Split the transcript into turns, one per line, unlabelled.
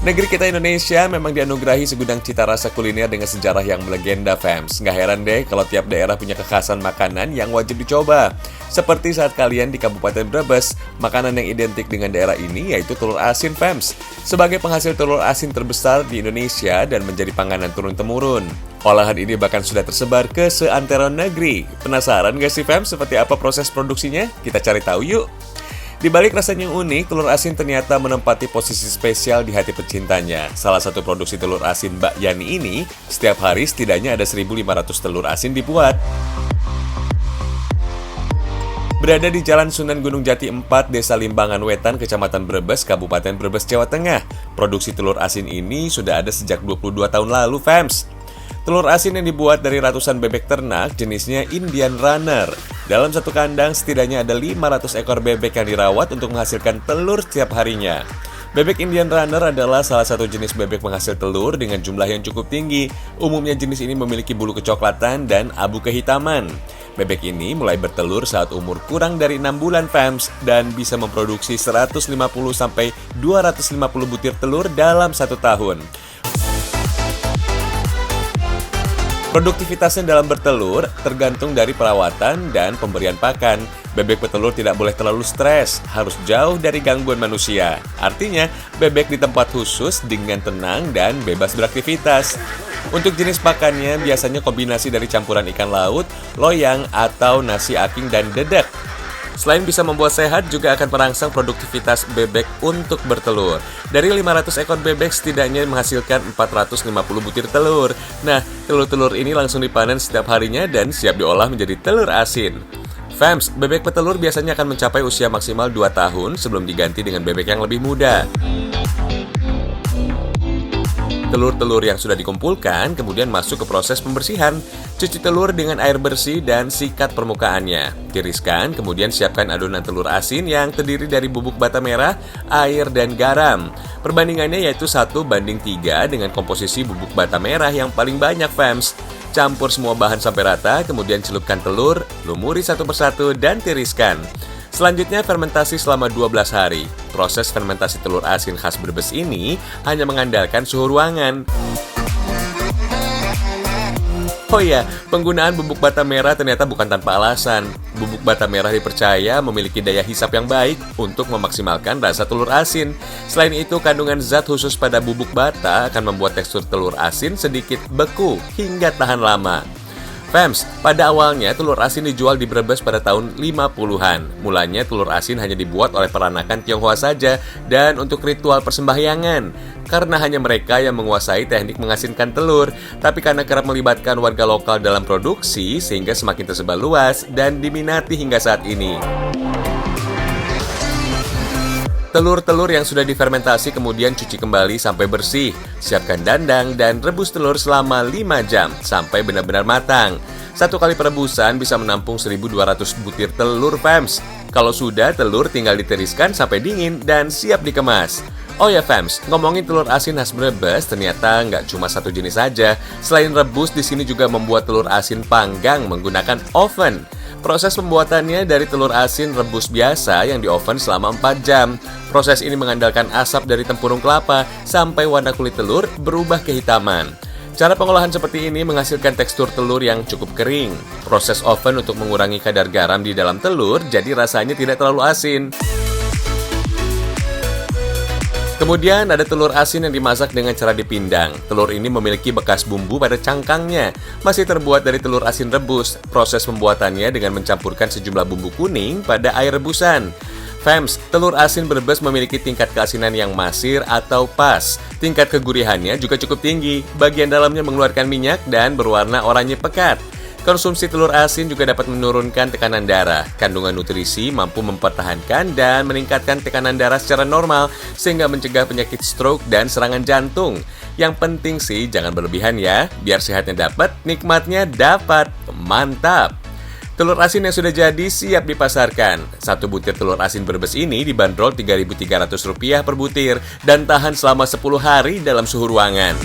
Negeri kita Indonesia memang dianugerahi segudang cita rasa kuliner dengan sejarah yang melegenda, fams. Nggak heran deh kalau tiap daerah punya kekhasan makanan yang wajib dicoba. Seperti saat kalian di Kabupaten Brebes, makanan yang identik dengan daerah ini yaitu telur asin, fams. Sebagai penghasil telur asin terbesar di Indonesia dan menjadi panganan turun-temurun. Olahan ini bahkan sudah tersebar ke seantero negeri. Penasaran gak sih, fams, seperti apa proses produksinya? Kita cari tahu yuk! Di balik rasanya yang unik, telur asin ternyata menempati posisi spesial di hati pecintanya. Salah satu produksi telur asin Mbak Yani ini, setiap hari setidaknya ada 1.500 telur asin dibuat. Berada di Jalan Sunan Gunung Jati 4, Desa Limbangan Wetan, Kecamatan Brebes, Kabupaten Brebes, Jawa Tengah. Produksi telur asin ini sudah ada sejak 22 tahun lalu, fams. Telur asin yang dibuat dari ratusan bebek ternak jenisnya Indian Runner. Dalam satu kandang setidaknya ada 500 ekor bebek yang dirawat untuk menghasilkan telur setiap harinya. Bebek Indian Runner adalah salah satu jenis bebek penghasil telur dengan jumlah yang cukup tinggi. Umumnya jenis ini memiliki bulu kecoklatan dan abu kehitaman. Bebek ini mulai bertelur saat umur kurang dari 6 bulan, fams, dan bisa memproduksi 150-250 butir telur dalam 1 tahun. Produktivitasnya dalam bertelur tergantung dari perawatan dan pemberian pakan. Bebek petelur tidak boleh terlalu stres, harus jauh dari gangguan manusia. Artinya, bebek di tempat khusus dengan tenang dan bebas beraktivitas. Untuk jenis pakannya biasanya kombinasi dari campuran ikan laut, loyang, atau nasi aking dan dedek. Selain bisa membuat sehat, juga akan merangsang produktivitas bebek untuk bertelur. Dari 500 ekor bebek setidaknya menghasilkan 450 butir telur. Nah, telur-telur ini langsung dipanen setiap harinya dan siap diolah menjadi telur asin. Fams, bebek petelur biasanya akan mencapai usia maksimal 2 tahun sebelum diganti dengan bebek yang lebih muda. Telur-telur yang sudah dikumpulkan kemudian masuk ke proses pembersihan. Cuci telur dengan air bersih dan sikat permukaannya. Tiriskan, kemudian siapkan adonan telur asin yang terdiri dari bubuk bata merah, air, dan garam. Perbandingannya yaitu 1:3 dengan komposisi bubuk bata merah yang paling banyak, fams. Campur semua bahan sampai rata, kemudian celupkan telur, lumuri satu persatu, dan tiriskan. Selanjutnya fermentasi selama 12 hari. Proses fermentasi telur asin khas Brebes ini hanya mengandalkan suhu ruangan. Oh iya, penggunaan bubuk bata merah ternyata bukan tanpa alasan. Bubuk bata merah dipercaya memiliki daya hisap yang baik untuk memaksimalkan rasa telur asin. Selain itu, kandungan zat khusus pada bubuk bata akan membuat tekstur telur asin sedikit beku hingga tahan lama. Fams, pada awalnya telur asin dijual di Brebes pada tahun 50-an. Mulanya telur asin hanya dibuat oleh peranakan Tionghoa saja dan untuk ritual persembahyangan. Karena hanya mereka yang menguasai teknik mengasinkan telur. Tapi karena kerap melibatkan warga lokal dalam produksi, sehingga semakin tersebar luas dan diminati hingga saat ini. Telur-telur yang sudah difermentasi kemudian cuci kembali sampai bersih. Siapkan dandang dan rebus telur selama 5 jam sampai benar-benar matang. Satu kali perebusan bisa menampung 1.200 butir telur, fams. Kalau sudah, telur tinggal ditiriskan sampai dingin dan siap dikemas. Oh ya, fams, ngomongin telur asin khas Brebes ternyata nggak cuma satu jenis saja. Selain rebus, di sini juga membuat telur asin panggang menggunakan oven. Proses pembuatannya dari telur asin rebus biasa yang di-oven selama 4 jam. Proses ini mengandalkan asap dari tempurung kelapa sampai warna kulit telur berubah kehitaman. Cara pengolahan seperti ini menghasilkan tekstur telur yang cukup kering. Proses oven untuk mengurangi kadar garam di dalam telur, jadi rasanya tidak terlalu asin. Kemudian ada telur asin yang dimasak dengan cara dipindang. Telur ini memiliki bekas bumbu pada cangkangnya. Masih terbuat dari telur asin rebus. Proses pembuatannya dengan mencampurkan sejumlah bumbu kuning pada air rebusan. Fams, telur asin Brebes memiliki tingkat keasinan yang masir atau pas. Tingkat kegurihannya juga cukup tinggi. Bagian dalamnya mengeluarkan minyak dan berwarna oranye pekat. Konsumsi telur asin juga dapat menurunkan tekanan darah. Kandungan nutrisi mampu mempertahankan dan meningkatkan tekanan darah secara normal sehingga mencegah penyakit stroke dan serangan jantung. Yang penting sih jangan berlebihan ya, biar sehatnya dapat, nikmatnya dapat. Mantap! Telur asin yang sudah jadi siap dipasarkan. Satu butir telur asin Brebes ini dibanderol Rp3.300 per butir dan tahan selama 10 hari dalam suhu ruangan.